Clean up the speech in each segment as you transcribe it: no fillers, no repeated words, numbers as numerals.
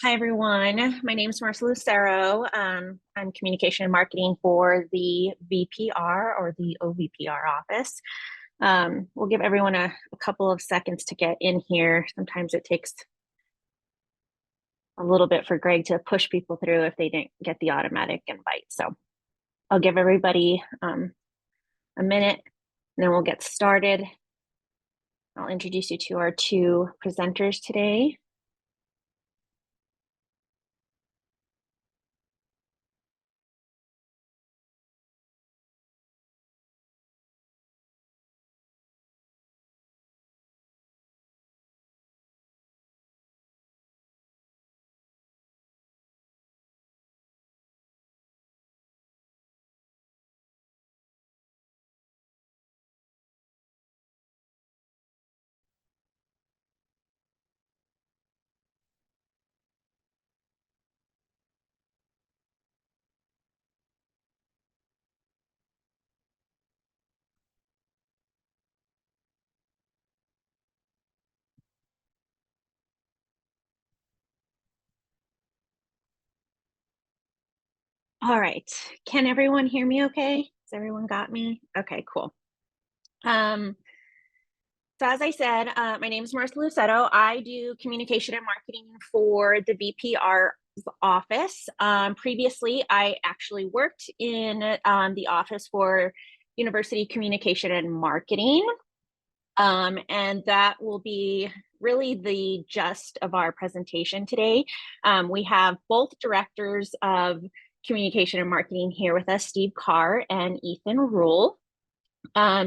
Hi, everyone. My name is Marcia Lucero. I'm communication and marketing for the VPR or the OVPR office. We'll give everyone a couple of seconds to get in here. Sometimes it takes a little bit for Greg to push people through if they didn't get the automatic invite. So I'll give everybody a minute and then we'll get started. I'll introduce you to our two presenters today. All right. Can everyone hear me okay? Has everyone got me? Okay, cool. So as I said, my name is Marcia Lucetto. I do communication and marketing for the VPR office. Previously, I actually worked in the office for University Communication and Marketing. And that will be really the gist of our presentation today. We have both directors of communication and marketing here with us, Steve Carr and Ethan Rule.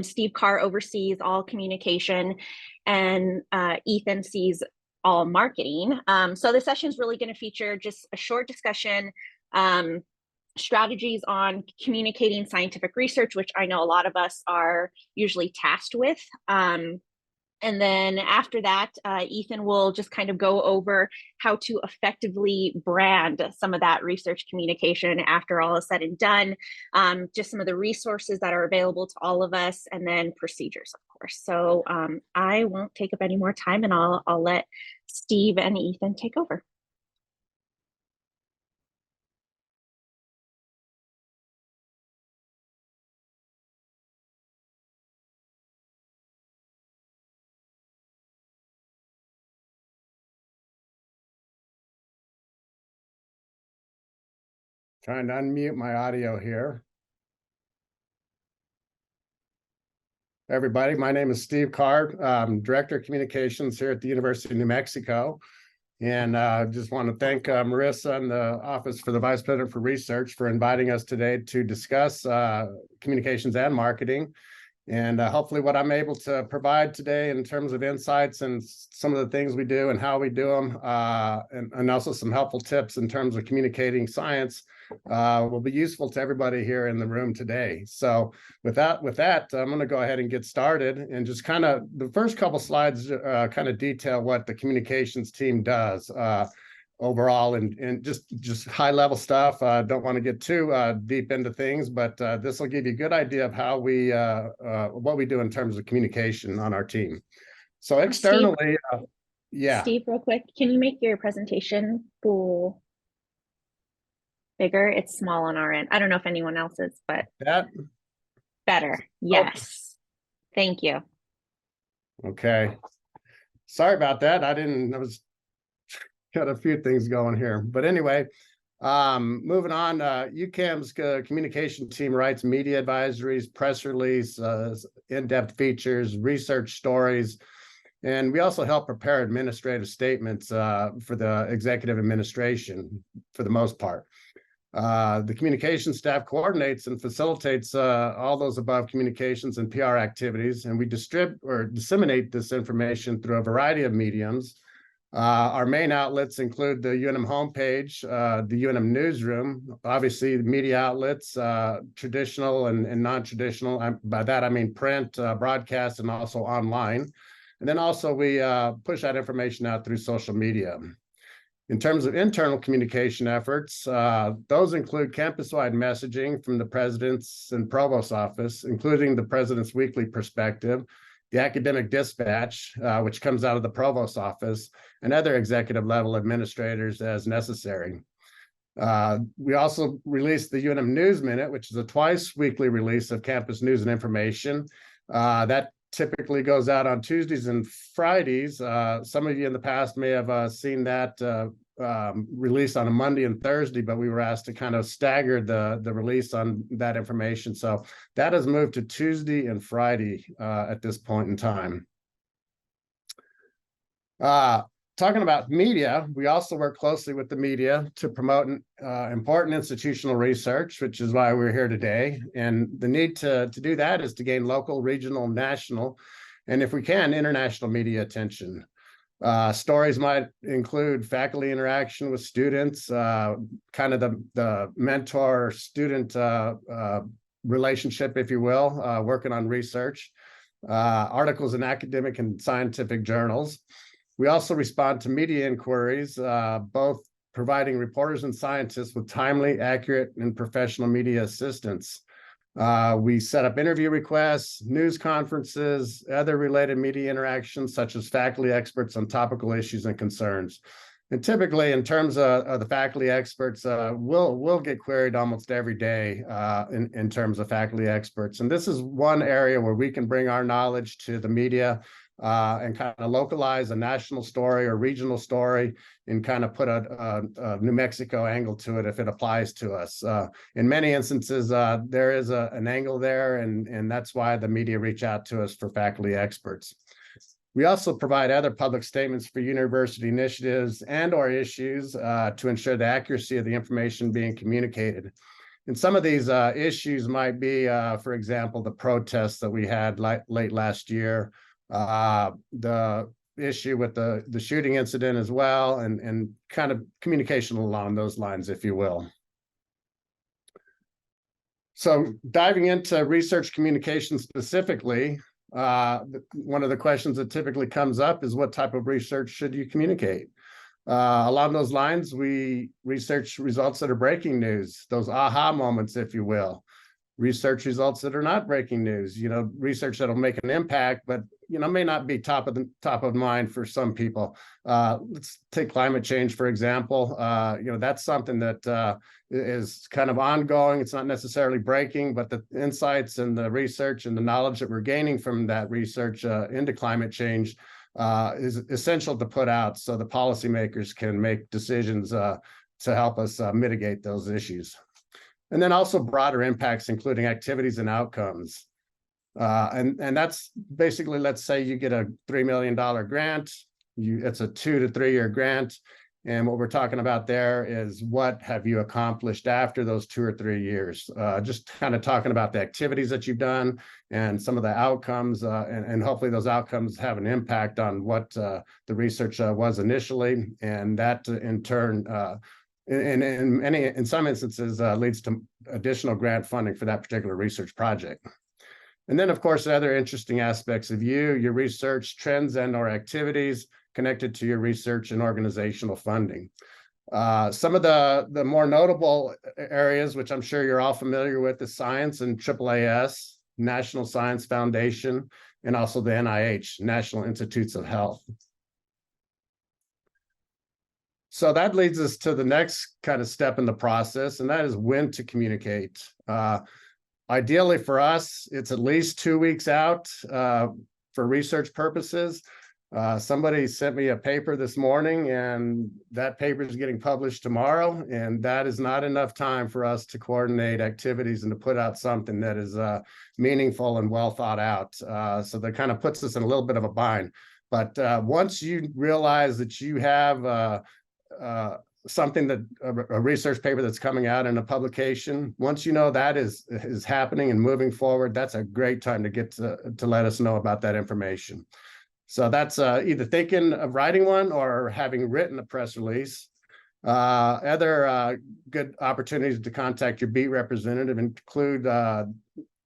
Steve Carr oversees all communication and Ethan sees all marketing. So the session is really going to feature just a short discussion, strategies on communicating scientific research, which I know a lot of us are usually tasked with. And then after that, Ethan will just kind of go over how to effectively brand some of that research communication after all is said and done, just some of the resources that are available to all of us, and then procedures, of course. So I won't take up any more time, and I'll let Steve and Ethan take over. Trying to unmute my audio here. Everybody, my name is Steve Carr. I'm Director of Communications here at the University of New Mexico. And I just want to thank Marissa and the Office for the Vice President for Research for inviting us today to discuss communications and marketing. And hopefully what I'm able to provide today in terms of insights and some of the things we do and how we do them, and also some helpful tips in terms of communicating science will be useful to everybody here in the room today. So with that, I'm going to go ahead and get started, and just kind of the first couple slides kind of detail what the communications team does overall, and just high level stuff. Don't want to get too deep into things, but this will give you a good idea of how we what we do in terms of communication on our team. So externally, yeah. Steve, real quick, can you make your presentation full bigger? It's small on our end. I don't know if anyone else's, but that better. Yes. Thank you. Okay. Sorry about that. I was got a few things going here, but anyway, moving on. UCAM's communication team writes media advisories, press release, in-depth features, research stories, and we also help prepare administrative statements for the executive administration for the most part. The communication staff coordinates and facilitates all those above communications and PR activities, and we distribute or disseminate this information through a variety of mediums. Our main outlets include the UNM homepage, the UNM newsroom, obviously the media outlets, traditional and non-traditional. By that, I mean print, broadcast, and also online. And then also we push that information out through social media. In terms of internal communication efforts, those include campus-wide messaging from the president's and provost's office, including the president's weekly perspective, the academic dispatch, which comes out of the provost's office, and other executive level administrators as necessary. We also released the UNM News Minute, which is a twice weekly release of campus news and information. That typically goes out on Tuesdays and Fridays. Some of you in the past may have seen that released on a Monday and Thursday, but we were asked to kind of stagger the release on that information. So that has moved to Tuesday and Friday at this point in time. Talking about media, we also work closely with the media to promote important institutional research, which is why we're here today. And the need to do that is to gain local, regional, national, and if we can, international media attention. Stories might include faculty interaction with students, kind of the mentor-student relationship, if you will, working on research, articles in academic and scientific journals. We also respond to media inquiries, both providing reporters and scientists with timely, accurate, and professional media assistance. We set up interview requests, news conferences, other related media interactions, such as faculty experts on topical issues and concerns. And typically, in terms of the faculty experts, we'll get queried almost every day in terms of faculty experts. And this is one area where we can bring our knowledge to the media and kind of localize a national story or regional story and kind of put a New Mexico angle to it if it applies to us. In many instances, there is an angle there, and that's why the media reach out to us for faculty experts. We also provide other public statements for university initiatives and or issues to ensure the accuracy of the information being communicated. And some of these issues might be, for example, the protests that we had late last year, the issue with the shooting incident as well, and kind of communication along those lines, if you will. So diving into research communication specifically, one of the questions that typically comes up is what type of research should you communicate? Along those lines, we research results that are breaking news, those aha moments, if you will. Research results that are not breaking news, research that'll make an impact, but may not be top of mind for some people. Let's take climate change, for example. That's something that is kind of ongoing. It's not necessarily breaking, but the insights and the research and the knowledge that we're gaining from that research into climate change is essential to put out so the policymakers can make decisions to help us mitigate those issues. And then also broader impacts, including activities and outcomes. And that's basically, let's say you get a $3 million grant, it's a 2 to 3 year grant. And what we're talking about there is what have you accomplished after those 2 or 3 years? Just kind of talking about the activities that you've done and some of the outcomes, and hopefully those outcomes have an impact on what the research was initially. And that in turn, in some instances, leads to additional grant funding for that particular research project. And then, of course, other interesting aspects of your research, trends and or activities connected to your research and organizational funding. Some of the more notable areas, which I'm sure you're all familiar with, is science and AAAS, National Science Foundation, and also the NIH, National Institutes of Health. So that leads us to the next kind of step in the process, and that is when to communicate. Ideally for us, it's at least 2 weeks out for research purposes. Somebody sent me a paper this morning, and that paper is getting published tomorrow, and that is not enough time for us to coordinate activities and to put out something that is meaningful and well thought out. So that kind of puts us in a little bit of a bind. But once you realize that you have something that a research paper that's coming out in a publication, once you know that is happening and moving forward, that's a great time to get to let us know about that information. So that's either thinking of writing one or having written a press release. Other good opportunities to contact your beat representative include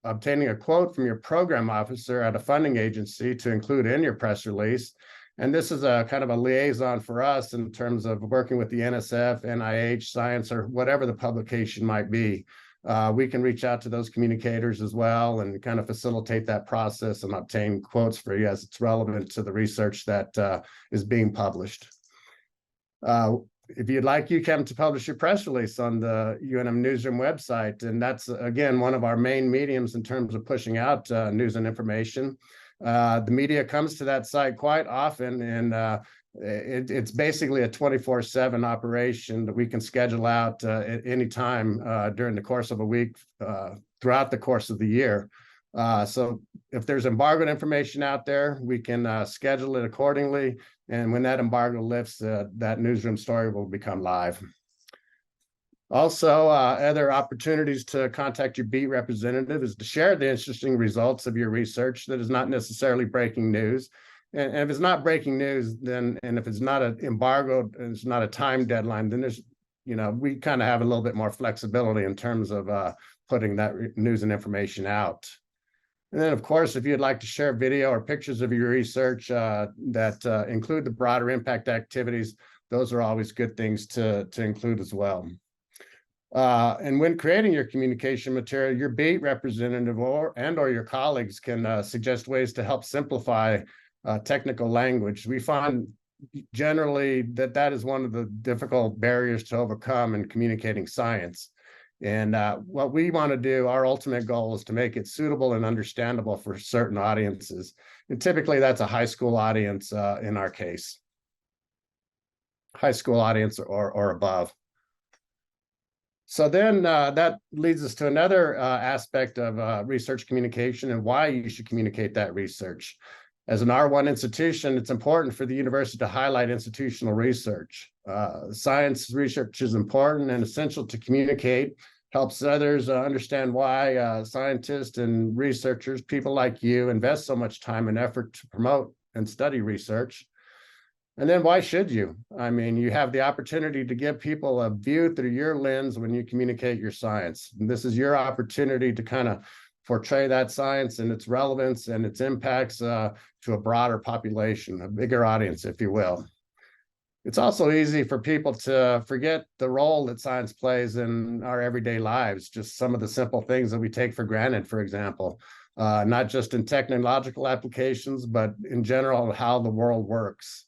obtaining a quote from your program officer at a funding agency to include in your press release. And this is a kind of a liaison for us in terms of working with the NSF, NIH, science, or whatever the publication might be. we can reach out to those communicators as well and kind of facilitate that process and obtain quotes for you as it's relevant to the research that is being published. If you'd like UCAM to publish your press release on the UNM Newsroom website, and that's, again, one of our main mediums in terms of pushing out news and information. The media comes to that site quite often, and it's basically a 24/7 operation that we can schedule out at any time during the course of a week throughout the course of the year. So if there's embargoed information out there, we can schedule it accordingly. And when that embargo lifts, that newsroom story will become live. Also, other opportunities to contact your beat representative is to share the interesting results of your research that is not necessarily breaking news. And if it's not breaking news, then, and if it's not an embargo, and it's not a time deadline, then there's, we kind of have a little bit more flexibility in terms of putting that news and information out. And then, of course, if you'd like to share video or pictures of your research that include the broader impact activities, those are always good things to include as well. And when creating your communication material, your beat representative or your colleagues can suggest ways to help simplify technical language. We find generally that is one of the difficult barriers to overcome in communicating science. And what we want to do, our ultimate goal is to make it suitable and understandable for certain audiences. And typically that's a high school audience in our case. High school audience or above. So then that leads us to another aspect of research communication and why you should communicate that research. As an R1 institution, it's important for the university to highlight institutional research. Science research is important and essential to communicate, helps others understand why scientists and researchers, people like you, invest so much time and effort to promote and study research. And then why should you? I mean, you have the opportunity to give people a view through your lens when you communicate your science. And this is your opportunity to kind of portray that science and its relevance and its impacts to a broader population, a bigger audience, if you will. It's also easy for people to forget the role that science plays in our everyday lives, just some of the simple things that we take for granted, for example, not just in technological applications, but in general, how the world works.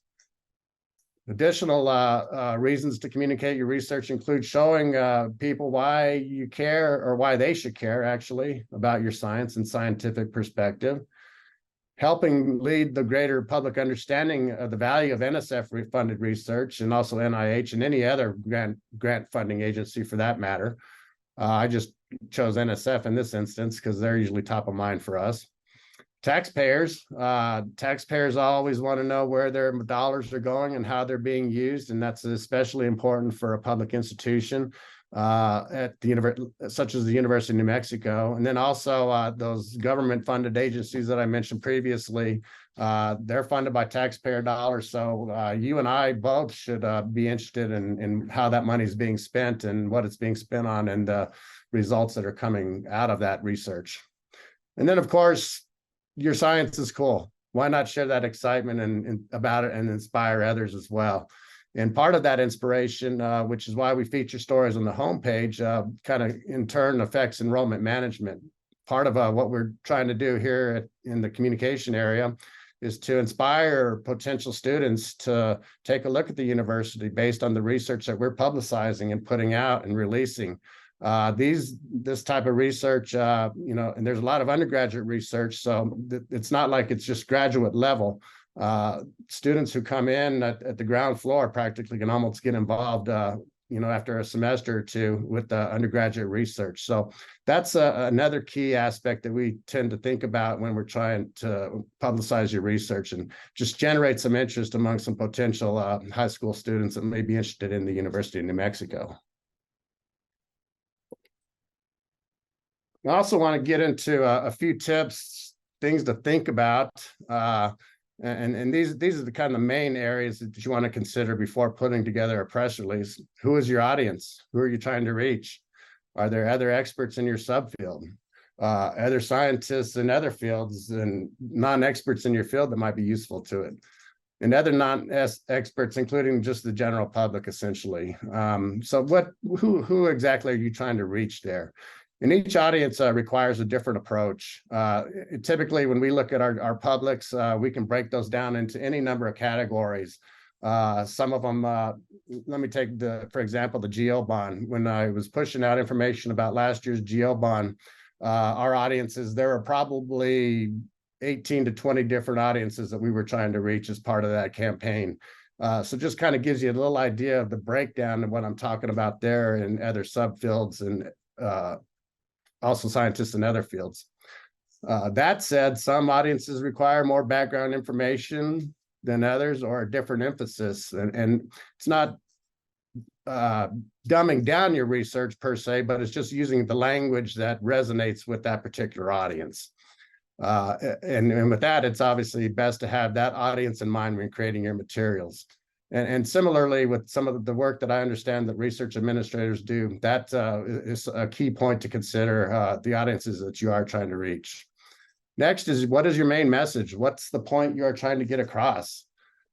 Additional reasons to communicate your research include showing people why you care, or why they should care, actually, about your science and scientific perspective. Helping lead the greater public understanding of the value of NSF-funded research, and also NIH and any other grant funding agency for that matter. I just chose NSF in this instance because they're usually top of mind for us. Taxpayers always want to know where their dollars are going and how they're being used, and that's especially important for a public institution at the such as the University of New Mexico. And then also those government-funded agencies that I mentioned previously, they're funded by taxpayer dollars. So you and I both should be interested in how that money is being spent and what it's being spent on, and the results that are coming out of that research. And then, of course, your science is cool. Why not share that excitement and about it and inspire others as well? And part of that inspiration, which is why we feature stories on the homepage, kind of in turn affects enrollment management. Part of what we're trying to do here in the communication area is to inspire potential students to take a look at the university based on the research that we're publicizing and putting out and releasing. This type of research, and there's a lot of undergraduate research, so it's not like it's just graduate level. Students who come in at the ground floor practically can almost get involved, after a semester or two with the undergraduate research. So that's another key aspect that we tend to think about when we're trying to publicize your research, and just generate some interest among some potential high school students that may be interested in the University of New Mexico. I also want to get into a few tips, things to think about. And these are the kind of main areas that you want to consider before putting together a press release. Who is your audience? Who are you trying to reach? Are there other experts in your subfield? Other scientists in other fields and non-experts in your field that might be useful to it? And other non-experts, including just the general public, essentially. So who exactly are you trying to reach there? And each audience requires a different approach. Typically, when we look at our publics, we can break those down into any number of categories. Some of them, let me take for example, the GO bond. When I was pushing out information about last year's GO bond, our audiences, there were probably 18 to 20 different audiences that we were trying to reach as part of that campaign. So just kind of gives you a little idea of the breakdown of what I'm talking about there and other subfields and also scientists in other fields. That said, some audiences require more background information than others or a different emphasis. And it's not dumbing down your research per se, but it's just using the language that resonates with that particular audience. And with that, it's obviously best to have that audience in mind when creating your materials. And similarly, with some of the work that I understand that research administrators do, that is a key point to consider, the audiences that you are trying to reach. Next is, what is your main message? What's the point you are trying to get across?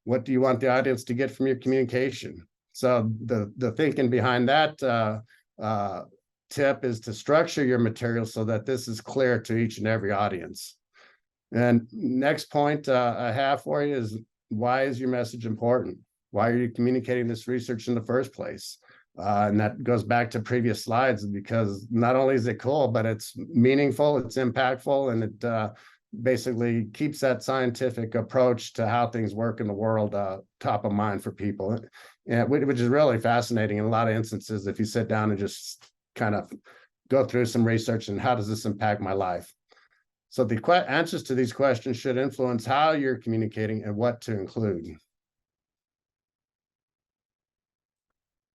What do you want the audience to get from your communication? So the thinking behind that tip is to structure your material so that this is clear to each and every audience. And next point I have for you is, why is your message important? Why are you communicating this research in the first place? And that goes back to previous slides, because not only is it cool, but it's meaningful, it's impactful, and it basically keeps that scientific approach to how things work in the world top of mind for people, which is really fascinating in a lot of instances if you sit down and just kind of go through some research and how does this impact my life? So the answers to these questions should influence how you're communicating and what to include.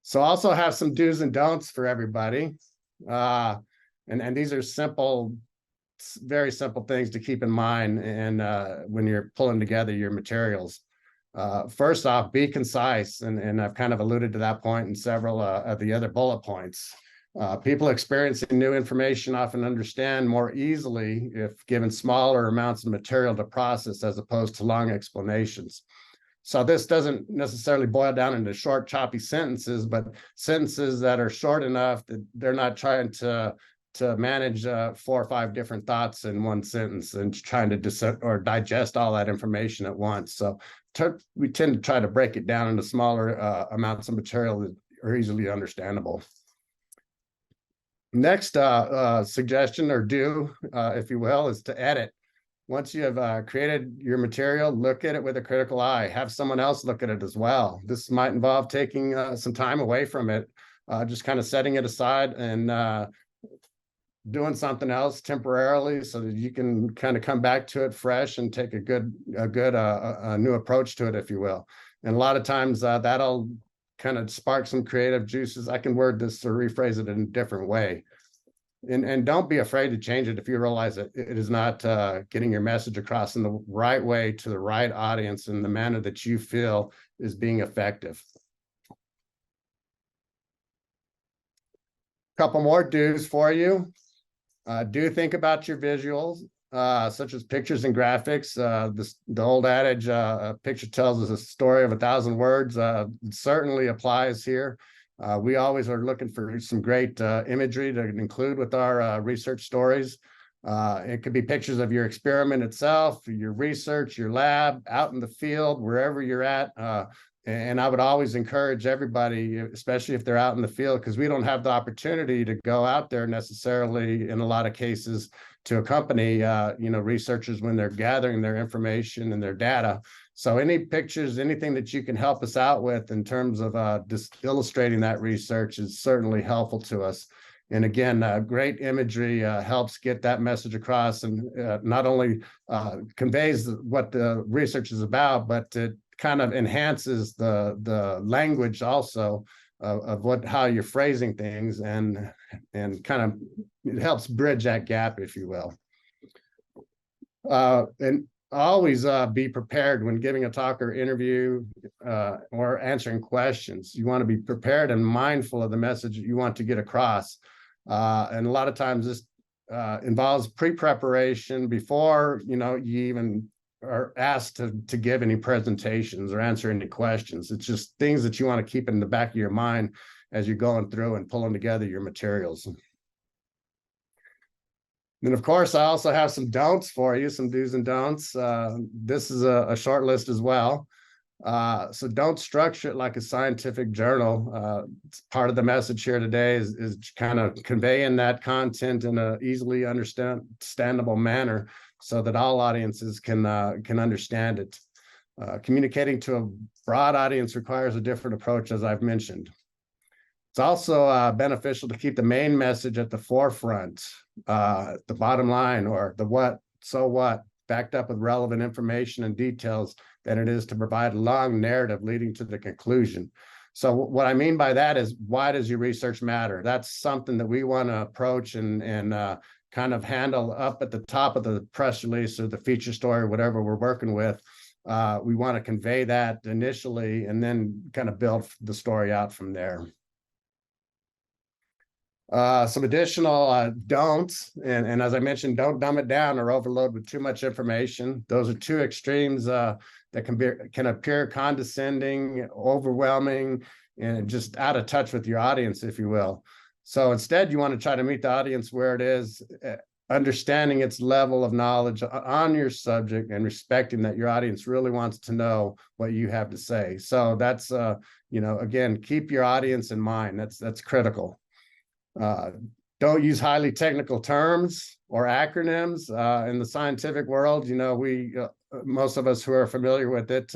So also have some do's and don'ts for everybody. And these are simple, very simple things to keep in mind and when you're pulling together your materials. First off, be concise. And I've kind of alluded to that point in several of the other bullet points. People experiencing new information often understand more easily if given smaller amounts of material to process as opposed to long explanations. So this doesn't necessarily boil down into short, choppy sentences, but sentences that are short enough that they're not trying to manage 4 or 5 different thoughts in one sentence and trying to digest all that information at once. So we tend to try to break it down into smaller amounts of material that are easily understandable. Next suggestion, or do, if you will, is to edit. Once you have created your material, look at it with a critical eye. Have someone else look at it as well. This might involve taking some time away from it, just kind of setting it aside and doing something else temporarily so that you can kind of come back to it fresh and take a good new approach to it, if you will. And a lot of times that'll kind of spark some creative juices. I can word this or rephrase it in a different way. And don't be afraid to change it if you realize that it is not getting your message across in the right way to the right audience in the manner that you feel is being effective. Couple more do's for you. Do think about your visuals, such as pictures and graphics. The old adage, a picture tells us a story of 1,000 words, certainly applies here. We always are looking for some great imagery to include with our research stories. It could be pictures of your experiment itself, your research, your lab, out in the field, wherever you're at. And I would always encourage everybody, especially if they're out in the field, because we don't have the opportunity to go out there necessarily in a lot of cases to accompany researchers when they're gathering their information and their data. So any pictures, anything that you can help us out with in terms of just illustrating that research is certainly helpful to us. And again, great imagery helps get that message across, and not only conveys what the research is about, but it kind of enhances the language also of how you're phrasing things, and kind of it helps bridge that gap, if you will. And always be prepared when giving a talk or interview or answering questions. You want to be prepared and mindful of the message that you want to get across. And a lot of times this involves pre-preparation before you even are asked to give any presentations or answer any questions. It's just things that you want to keep in the back of your mind as you're going through and pulling together your materials. Then, of course, I also have some don'ts for you, some do's and don'ts. This is a short list as well. So don't structure it like a scientific journal. Part of the message here today is kind of conveying that content in an easily understandable manner so that all audiences can understand it. Communicating to a broad audience requires a different approach, as I've mentioned. It's also beneficial to keep the main message at the forefront, the bottom line, or the what, so what, backed up with relevant information and details, than it is to provide a long narrative leading to the conclusion. So what I mean by that is, why does your research matter? That's something that we want to approach and kind of handle up at the top of the press release or the feature story, whatever we're working with. We want to convey that initially and then kind of build the story out from there. Some additional don'ts, and as I mentioned, don't dumb it down or overload with too much information. Those are two extremes that can appear condescending, overwhelming, and just out of touch with your audience, if you will. So instead, you want to try to meet the audience where it is, understanding its level of knowledge on your subject and respecting that your audience really wants to know what you have to say. So that's, again, keep your audience in mind. That's critical. Don't use highly technical terms or acronyms in the scientific world. We most of us who are familiar with it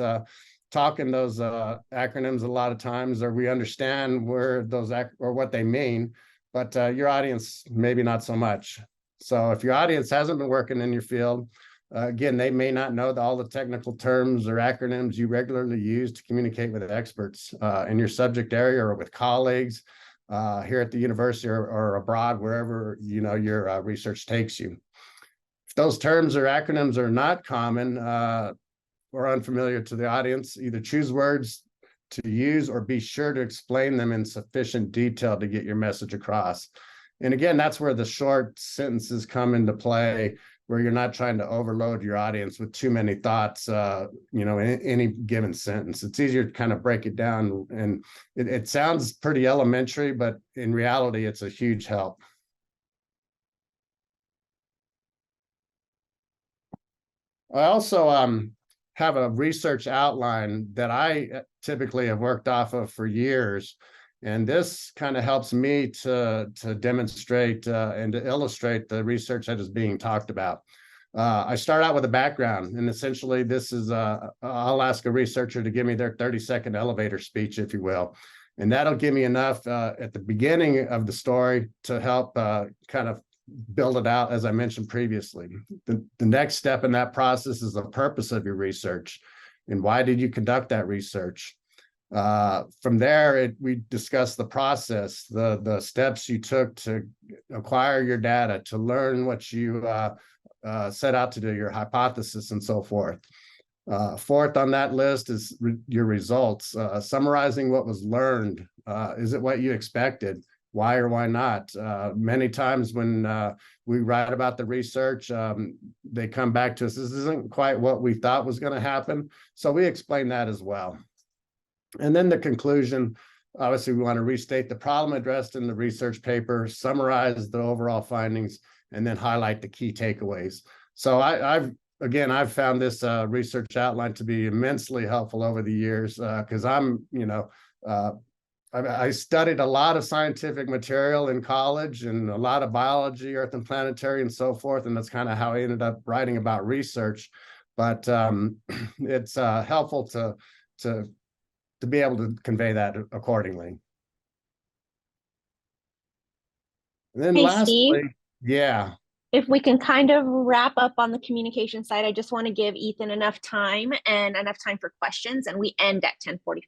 talk in those acronyms a lot of times, or we understand where those or what they mean, but your audience maybe not so much. So if your audience hasn't been working in your field, again, they may not know all the technical terms or acronyms you regularly use to communicate with experts in your subject area or with colleagues here at the university or abroad, wherever your research takes you. If those terms or acronyms are not common or unfamiliar to the audience, either choose words to use or be sure to explain them in sufficient detail to get your message across. And again, that's where the short sentences come into play, where you're not trying to overload your audience with too many thoughts, in any given sentence. It's easier to kind of break it down, and it sounds pretty elementary, but in reality, it's a huge help. I also have a research outline that I typically have worked off of for years. And this kind of helps me to demonstrate and to illustrate the research that is being talked about. I start out with a background, and essentially this is, I'll ask a researcher to give me their 30-second elevator speech, if you will. And that'll give me enough at the beginning of the story to help kind of build it out, as I mentioned previously. The next step in that process is the purpose of your research, and why did you conduct that research? From there, we discuss the process, the steps you took to acquire your data, to learn what you set out to do, your hypothesis, and so forth. Fourth on that list is your results, summarizing what was learned. Is it what you expected? Why or why not? Many times when we write about the research, they come back to us, this isn't quite what we thought was going to happen. So we explain that as well. And then the conclusion, obviously, we want to restate the problem addressed in the research paper, summarize the overall findings, and then highlight the key takeaways. So I've found this research outline to be immensely helpful over the years because I studied a lot of scientific material in college and a lot of biology, earth and planetary, and so forth. And that's kind of how I ended up writing about research. But it's helpful to be able to convey that accordingly. And then Hey, lastly, Steve, yeah. if we can kind of wrap up on the communication side, I just want to give Ethan enough time for questions, and we end at 10:45.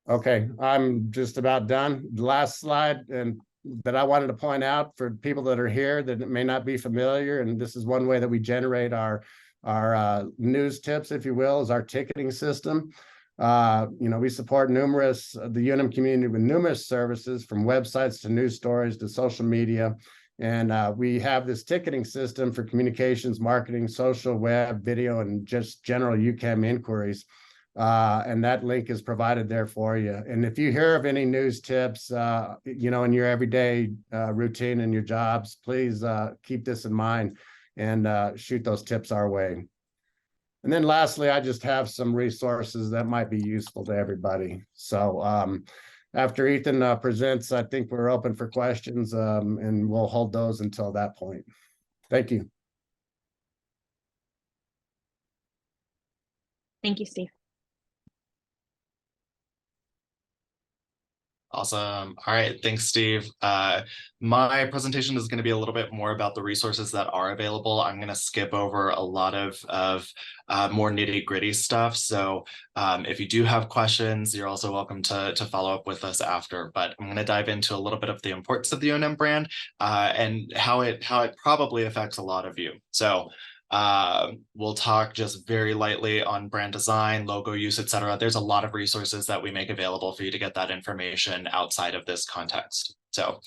Okay, I'm just about done. The last slide and that I wanted to point out for people that are here that may not be familiar, and this is one way that we generate our news tips, if you will, is our ticketing system. We support the UNM community with numerous services, from websites to news stories to social media. And we have this ticketing system for communications, marketing, social, web, video, and just general UCAM inquiries. And that link is provided there for you. And if you hear of any news tips, in your everyday routine and your jobs, please keep this in mind and shoot those tips our way. And then lastly, I just have some resources that might be useful to everybody. So after Ethan presents, I think we're open for questions, and we'll hold those until that point. Thank you. Thank you, Steve. Awesome. All right. Thanks, Steve. My presentation is going to be a little bit more about the resources that are available. I'm going to skip over a lot of more nitty gritty stuff. So if you do have questions, you're also welcome to follow up with us after. But I'm going to dive into a little bit of the importance of the UNM brand and how it probably affects a lot of you. So we'll talk just very lightly on brand design, logo use, etc. There's a lot of resources that we make available for you to get that information outside of this context. So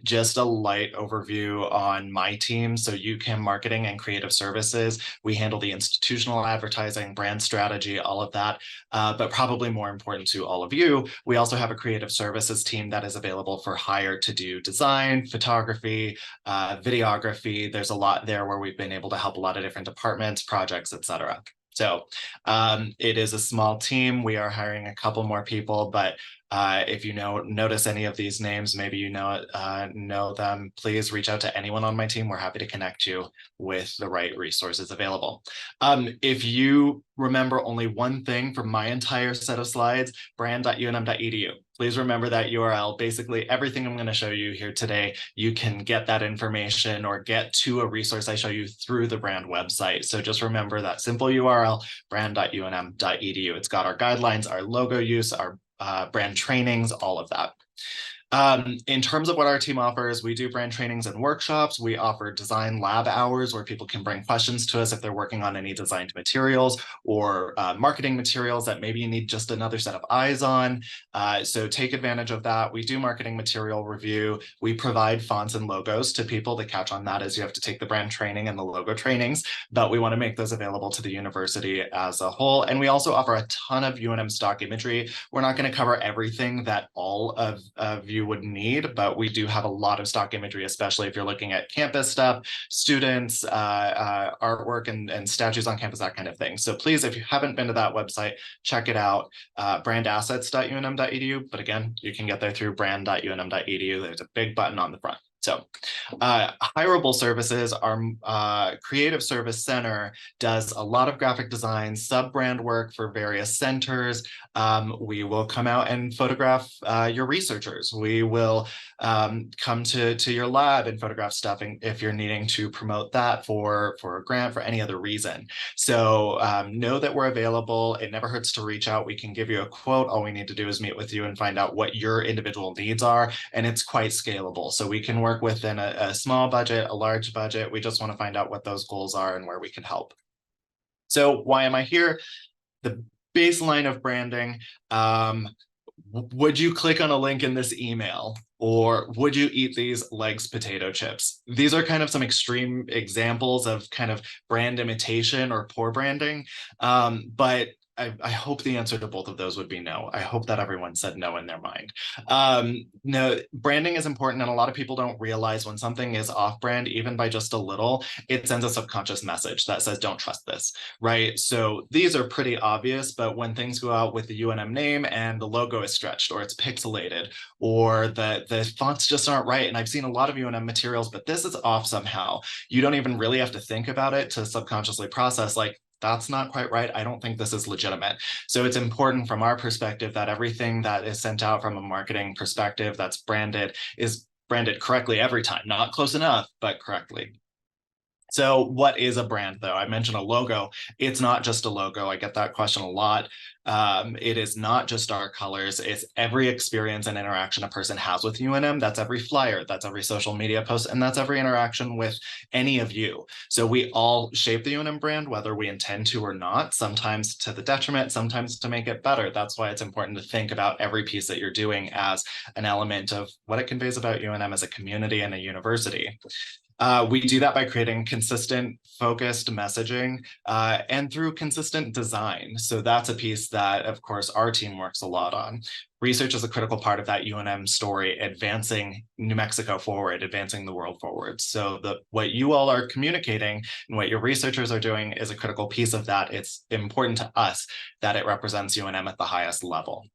just a light overview on my team. So UCAM Marketing and Creative Services, we handle the institutional advertising, brand strategy, all of that. But probably more important to all of you, we also have a creative services team that is available for hire to do design, photography, videography. There's a lot there where we've been able to help a lot of different departments, projects, etc. So it is a small team. We are hiring a couple more people, but if you notice any of these names, maybe you know them, please reach out to anyone on my team. We're happy to connect you with the right resources available. If you remember only one thing from my entire set of slides, brand.unm.edu. Please remember that URL. Basically, everything I'm going to show you here today, you can get that information or get to a resource I show you through the brand website. So just remember that simple URL, brand.unm.edu. It's got our guidelines, our logo use, our brand trainings, all of that. In terms of what our team offers, we do brand trainings and workshops. We offer design lab hours where people can bring questions to us if they're working on any designed materials or marketing materials that maybe you need just another set of eyes on. So take advantage of that. We do marketing material review. We provide fonts and logos to people. The catch on that is you have to take the brand training and the logo trainings, but we want to make those available to the university as a whole. And we also offer a ton of UNM stock imagery. We're not going to cover everything that all of you would need, but we do have a lot of stock imagery, especially if you're looking at campus stuff, students, artwork and statues on campus, that kind of thing. So please, if you haven't been to that website, check it out, brandassets.unm.edu. But again, you can get there through brand.unm.edu. There's a big button on the front. So hireable services, our creative service center does a lot of graphic design, sub-brand work for various centers. We will come out and photograph your researchers. We will come to your lab and photograph stuff if you're needing to promote that for a grant, for any other reason. So know that we're available. It never hurts to reach out. We can give you a quote. All we need to do is meet with you and find out what your individual needs are. And it's quite scalable. So we can work within a small budget, a large budget. We just want to find out what those goals are and where we can help. So why am I here? The baseline of branding. Would you click on a link in this email? Or would you eat these legs potato chips? These are kind of some extreme examples of kind of brand imitation or poor branding. But I hope the answer to both of those would be no. I hope that everyone said no in their mind. No, branding is important, and a lot of people don't realize when something is off-brand, even by just a little, it sends a subconscious message that says, don't trust this, right? So these are pretty obvious, but when things go out with the UNM name and the logo is stretched, or it's pixelated, or the fonts just aren't right, and I've seen a lot of UNM materials, but this is off somehow. You don't even really have to think about it to subconsciously process, like, that's not quite right. I don't think this is legitimate. So it's important from our perspective that everything that is sent out from a marketing perspective that's branded is branded correctly every time, not close enough, but correctly. So what is a brand, though? I mentioned a logo. It's not just a logo. I get that question a lot. It is not just our colors. It's every experience and interaction a person has with UNM. That's every flyer, that's every social media post, and that's every interaction with any of you. So we all shape the UNM brand, whether we intend to or not, sometimes to the detriment, sometimes to make it better. That's why it's important to think about every piece that you're doing as an element of what it conveys about UNM as a community and a university. We do that by creating consistent, focused messaging and through consistent design. So that's a piece that, of course, our team works a lot on. Research is a critical part of that UNM story, advancing New Mexico forward, advancing the world forward. So what you all are communicating and what your researchers are doing is a critical piece of that. It's important to us that it represents UNM at the highest level.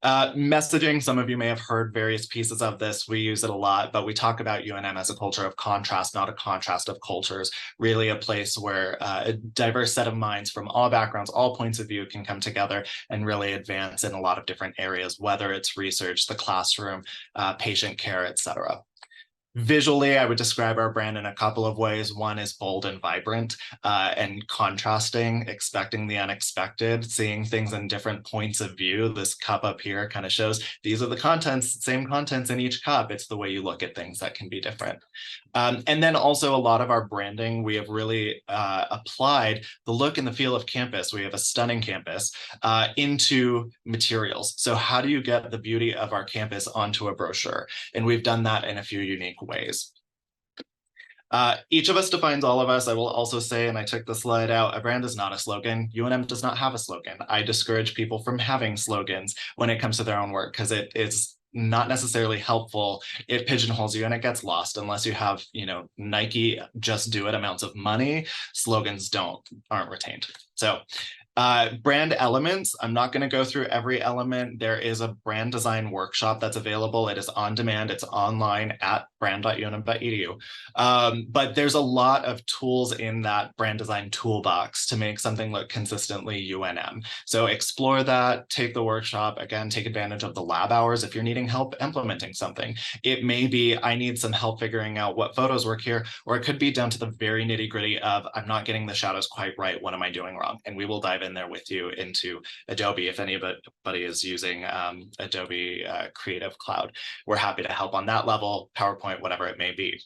Messaging, some of you may have heard various pieces of this. We use it a lot, but we talk about UNM as a culture of contrast, not a contrast of cultures, really a place where a diverse set of minds from all backgrounds, all points of view can come together and really advance in a lot of different areas, whether it's research, the classroom, patient care, et cetera. Visually, I would describe our brand in a couple of ways. One is bold and vibrant and contrasting, expecting the unexpected, seeing things in different points of view. This cup up here kind of shows these are the contents, same contents in each cup. It's the way you look at things that can be different. And then also a lot of our branding, we have really applied the look and the feel of campus. We have a stunning campus into materials. So how do you get the beauty of our campus onto a brochure? And we've done that in a few unique ways. Each of us defines all of us. I will also say, and I took the slide out, a brand is not a slogan. UNM does not have a slogan. I discourage people from having slogans when it comes to their own work because it is not necessarily helpful. It pigeonholes you and it gets lost unless you have, Nike just do it amounts of money. Slogans aren't retained. So brand elements, I'm not going to go through every element. There is a brand design workshop that's available. It is on demand. It's online at brand.unm.edu. But there's a lot of tools in that brand design toolbox to make something look consistently UNM. So explore that, take the workshop, again, take advantage of the lab hours if you're needing help implementing something. It may be, I need some help figuring out what photos work here, or it could be down to the very nitty gritty of, I'm not getting the shadows quite right. What am I doing wrong? And we will dive in there with you into Adobe. If anybody is using Adobe Creative Cloud, we're happy to help on that level, PowerPoint, whatever it may be.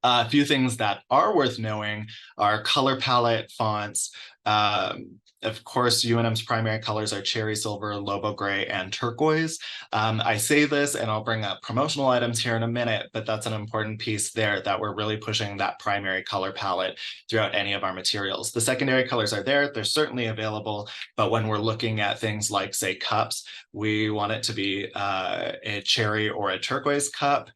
A few things that are worth knowing are color palette, fonts. Of course, UNM's primary colors are cherry silver, Lobo gray, and turquoise. I say this, and I'll bring up promotional items here in a minute, but that's an important piece there that we're really pushing that primary color palette throughout any of our materials. The secondary colors are there. They're certainly available, but when we're looking at things like, say, cups, we want it to be a cherry or a turquoise cup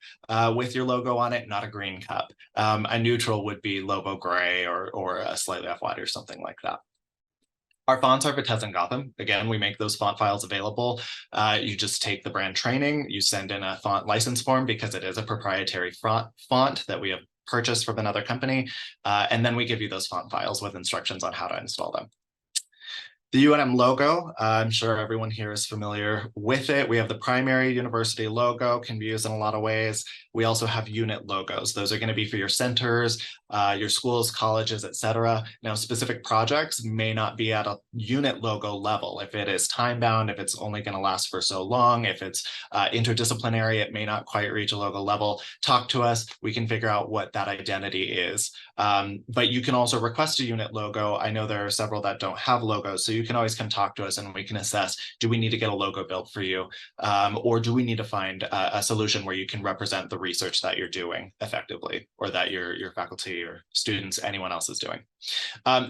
with your logo on it, not a green cup. A neutral would be Lobo gray or a slightly off-white or something like that. Our fonts are Vitesse and Gotham. Again, we make those font files available. You just take the brand training, you send in a font license form because it is a proprietary font that we have purchased from another company. And then we give you those font files with instructions on how to install them. The UNM logo, I'm sure everyone here is familiar with it. We have the primary university logo, can be used in a lot of ways. We also have unit logos. Those are going to be for your centers, your schools, colleges, etc. Now, specific projects may not be at a unit logo level. If it is time-bound, if it's only going to last for so long, if it's interdisciplinary, it may not quite reach a logo level. Talk to us. We can figure out what that identity is. But you can also request a unit logo. I know there are several that don't have logos, so you can always come talk to us and we can assess, do we need to get a logo built for you? Or do we need to find a solution where you can represent the research that you're doing effectively, or that your faculty or students, anyone else is doing?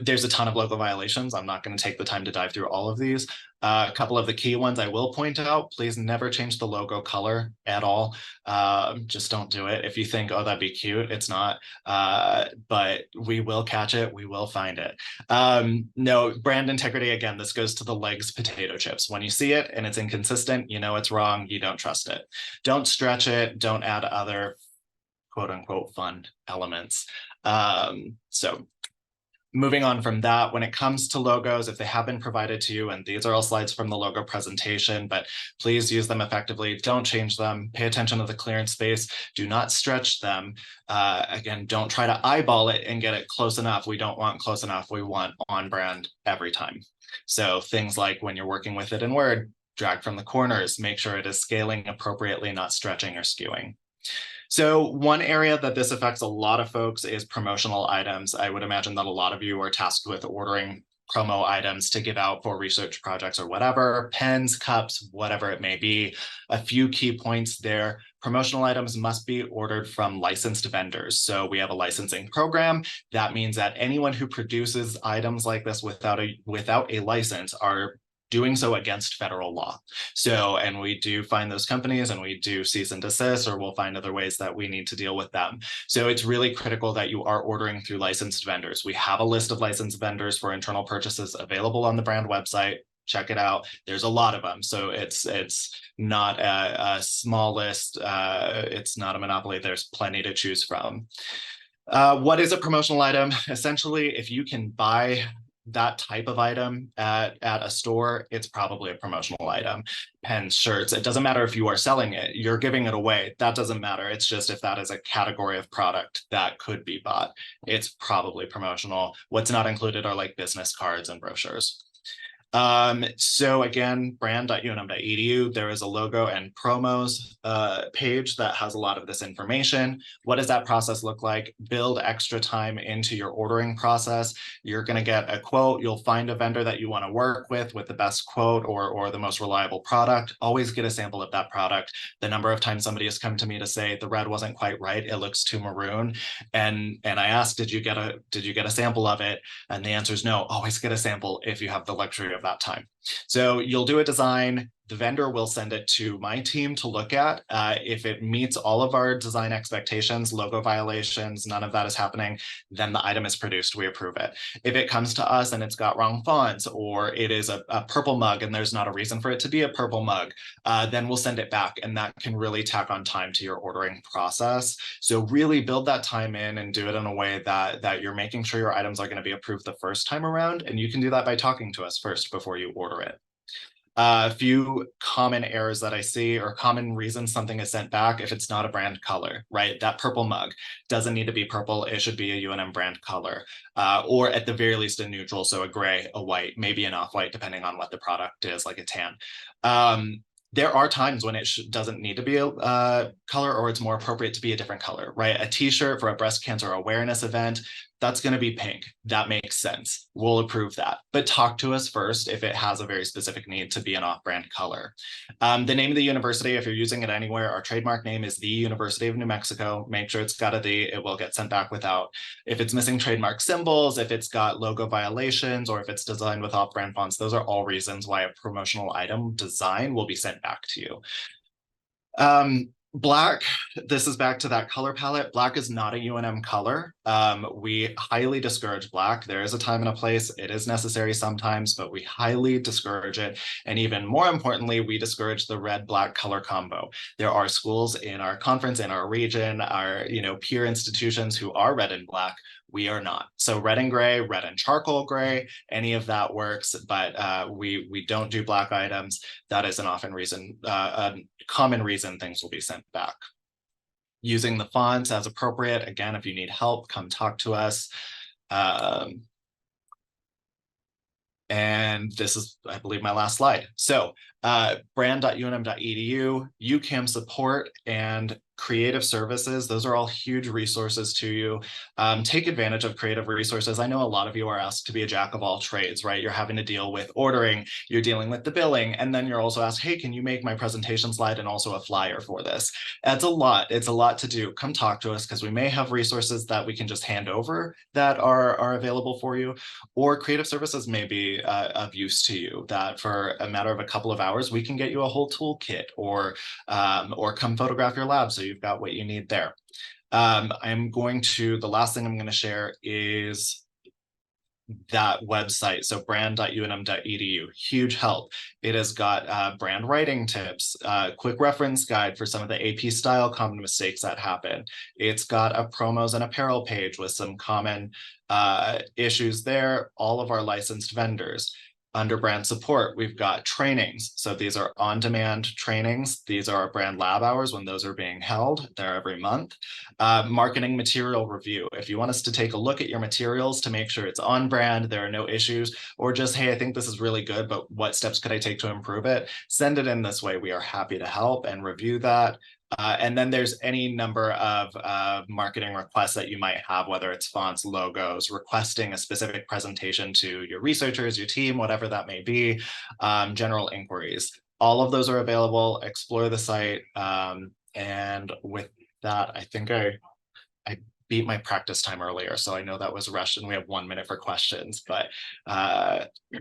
There's a ton of logo violations. I'm not going to take the time to dive through all of these. A couple of the key ones I will point out, please never change the logo color at all. Just don't do it. If you think, oh, that'd be cute, it's not, but we will catch it, we will find it. No, brand integrity, again, this goes to the legs potato chips. When you see it and it's inconsistent, you know it's wrong, you don't trust it. Don't stretch it, don't add other quote unquote fun elements. So moving on from that, when it comes to logos, if they have been provided to you, and these are all slides from the logo presentation, but please use them effectively. Don't change them. Pay attention to the clearance space. Do not stretch them. Again, don't try to eyeball it and get it close enough. We don't want close enough. We want on brand every time. So things like when you're working with it in Word, drag from the corners, make sure it is scaling appropriately, not stretching or skewing. So one area that this affects a lot of folks is promotional items. I would imagine that a lot of you are tasked with ordering promo items to give out for research projects or whatever, pens, cups, whatever it may be. A few key points there. Promotional items must be ordered from licensed vendors. So we have a licensing program. That means that anyone who produces items like this without a license are doing so against federal law. So, and we do find those companies and we do cease and desist, or we'll find other ways that we need to deal with them. So it's really critical that you are ordering through licensed vendors. We have a list of licensed vendors for internal purchases available on the brand website. Check it out. There's a lot of them. So it's not a small list. It's not a monopoly. There's plenty to choose from. What is a promotional item? Essentially, if you can buy that type of item at a store, it's probably a promotional item. Pens, shirts, it doesn't matter if you are selling it, you're giving it away. That doesn't matter. It's just if that is a category of product that could be bought, it's probably promotional. What's not included are like business cards and brochures. So again, brand.unm.edu, there is a logo and promos page that has a lot of this information. What does that process look like? Build extra time into your ordering process. You're going to get a quote. You'll find a vendor that you want to work with the best quote or the most reliable product. Always get a sample of that product. The number of times somebody has come to me to say the red wasn't quite right, it looks too maroon, and I asked, did you get a sample of it? And the answer is no. Always get a sample if you have the luxury of that time. So you'll do a design. The vendor will send it to my team to look at. If it meets all of our design expectations, logo violations, none of that is happening, then the item is produced, we approve it. If it comes to us and it's got wrong fonts, or it is a purple mug and there's not a reason for it to be a purple mug, then we'll send it back, and that can really tack on time to your ordering process. So really build that time in and do it in a way that you're making sure your items are going to be approved the first time around, and you can do that by talking to us first before you order it. A few common errors that I see, or common reasons something is sent back: if it's not a brand color, right? That purple mug doesn't need to be purple. It should be a UNM brand color, or at the very least a neutral, so a gray, a white, maybe an off-white, depending on what the product is, like a tan. There are times when it doesn't need to be a color, or it's more appropriate to be a different color, right? A t-shirt for a breast cancer awareness event, that's going to be pink. That makes sense. We'll approve that. But talk to us first if it has a very specific need to be an off-brand color. The name of the university, if you're using it anywhere, our trademark name is the University of New Mexico. Make sure it's got a "the," it will get sent back without. If it's missing trademark symbols, if it's got logo violations, or if it's designed with off-brand fonts, those are all reasons why a promotional item design will be sent back to you. Black, this is back to that color palette. Black is not a UNM color. We highly discourage black. There is a time and a place. It is necessary sometimes, but we highly discourage it. And even more importantly, we discourage the red-black color combo. There are schools in our conference, in our region, our peer institutions who are red and black. We are not. So red and gray, red and charcoal gray, any of that works, but we don't do black items. That is a common reason things will be sent back. Using the fonts as appropriate. Again, if you need help, come talk to us. And this is, I believe, my last slide. So brand.unm.edu, UCAM support, and creative services. Those are all huge resources to you. Take advantage of creative resources. I know a lot of you are asked to be a jack of all trades, right? You're having to deal with ordering, you're dealing with the billing, and then you're also asked, hey, can you make my presentation slide and also a flyer for this? That's a lot. It's a lot to do. Come talk to us, because we may have resources that we can just hand over that are available for you, or creative services may be of use to you, that for a matter of a couple of hours, we can get you a whole toolkit, or come photograph your lab so you've got what you need there. The last thing I'm going to share is that website. So brand.unm.edu, huge help. It has got brand writing tips, quick reference guide for some of the AP style common mistakes that happen. It's got a promos and apparel page with some common issues there, all of our licensed vendors. Under brand support, we've got trainings. So these are on-demand trainings. These are our brand lab hours when those are being held. They're every month. Marketing material review. If you want us to take a look at your materials to make sure it's on brand, there are no issues, or just, hey, I think this is really good, but what steps could I take to improve it? Send it in this way. We are happy to help and review that. And then there's any number of marketing requests that you might have, whether it's fonts, logos, requesting a specific presentation to your researchers, your team, whatever that may be, general inquiries. All of those are available. Explore the site. And with that, I think I beat my practice time earlier, so I know that was rushed and we have 1 minute for questions, but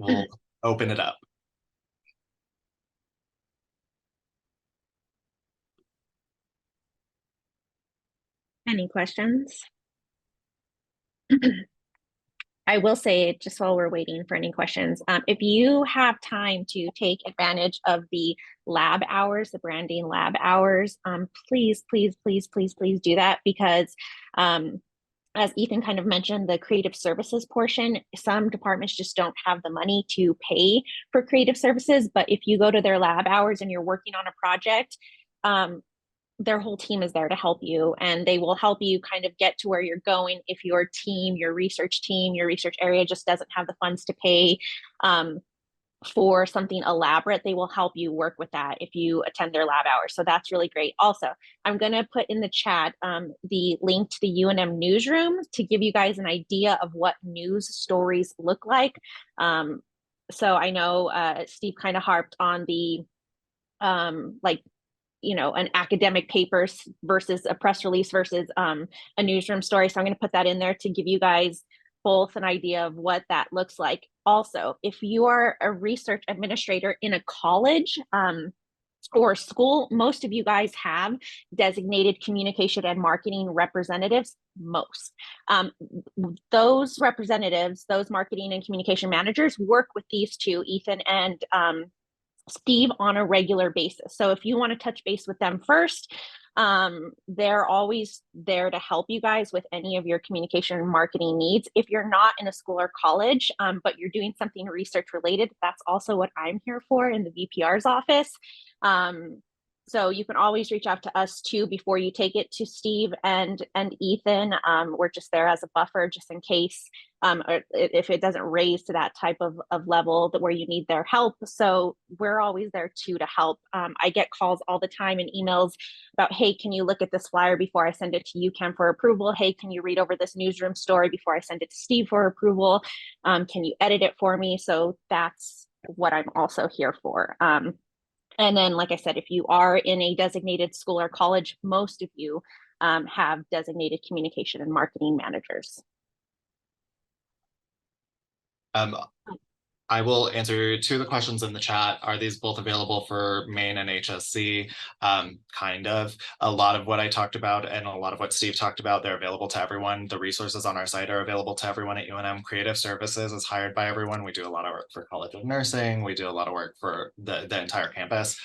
we'll open it up. Any questions? I will say, just while we're waiting for any questions, if you have time to take advantage of the lab hours, the branding lab hours, please, please, please, please, please do that, because as Ethan kind of mentioned, the creative services portion, some departments just don't have the money to pay for creative services. But if you go to their lab hours and you're working on a project, their whole team is there to help you, and they will help you kind of get to where you're going. If your team, your research area just doesn't have the funds to pay for something elaborate, they will help you work with that if you attend their lab hours. So that's really great. Also, I'm going to put in the chat the link to the UNM newsroom to give you guys an idea of what news stories look like. So I know Steve kind of harped on the like, you know, an academic paper versus a press release versus a newsroom story. So I'm going to put that in there to give you guys both an idea of what that looks like. Also, if you are a research administrator in a college or school, most of you guys have designated communication and marketing representatives. Most those representatives, those marketing and communication managers, work with these two, Ethan and Steve, on a regular basis. So if you want to touch base with them first, they're always there to help you guys with any of your communication and marketing needs. If you're not in a school or college, but you're doing something research related, that's also what I'm here for in the VPR's office. So you can always reach out to us too before you take it to Steve and Ethan. We're just there as a buffer just in case, or if it doesn't raise to that type of level where you need their help. So we're always there too to help. I get calls all the time and emails about, hey, can you look at this flyer before I send it to UCAM for approval? Hey, can you read over this newsroom story before I send it to Steve for approval? Can you edit it for me? So that's what I'm also here for. And then, like I said, if you are in a designated school or college, most of you have designated communication and marketing managers. I will answer two of the questions in the chat. Are these both available for Maine and HSC? Kind of. A lot of what I talked about and a lot of what Steve talked about, they're available to everyone. The resources on our site are available to everyone at UNM. Creative Services is hired by everyone. We do a lot of work for College of Nursing. We do a lot of work for the entire campus.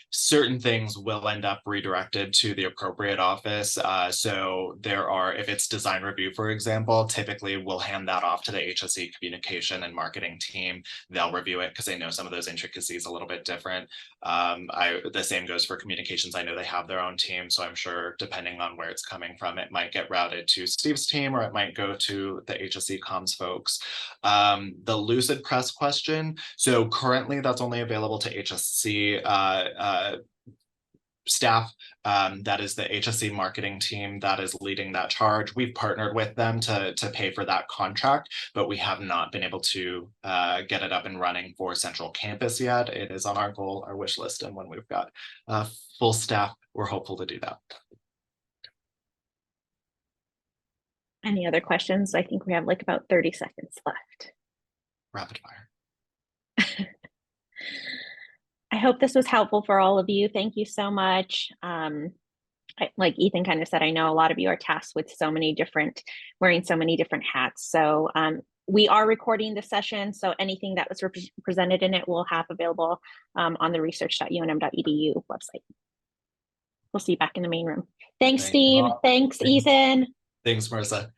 Certain things will end up redirected to the appropriate office. So there are, if it's design review, for example, typically we'll hand that off to the HSE communication and marketing team. They'll review it because they know some of those intricacies a little bit different. The same goes for communications. I know they have their own team, so I'm sure depending on where it's coming from, it might get routed to Steve's team or it might go to the HSE comms folks. The Lucid Press question. So currently that's only available to HSC staff. That is the HSC marketing team that is leading that charge. We've partnered with them to pay for that contract, but we have not been able to get it up and running for Central Campus yet. It is on our goal, our wish list, and when we've got full staff, we're hopeful to do that. Any other questions? I think we have like about 30 seconds left. Rapid fire. I hope this was helpful for all of you. Thank you so much. Like Ethan kind of said, I know a lot of you are tasked with wearing so many different hats. So we are recording the session, so anything that was presented in it we'll have available on the research.unm.edu website. We'll see you back in the main room. Thanks, Steve. Thanks, Ethan. Thanks, Marissa.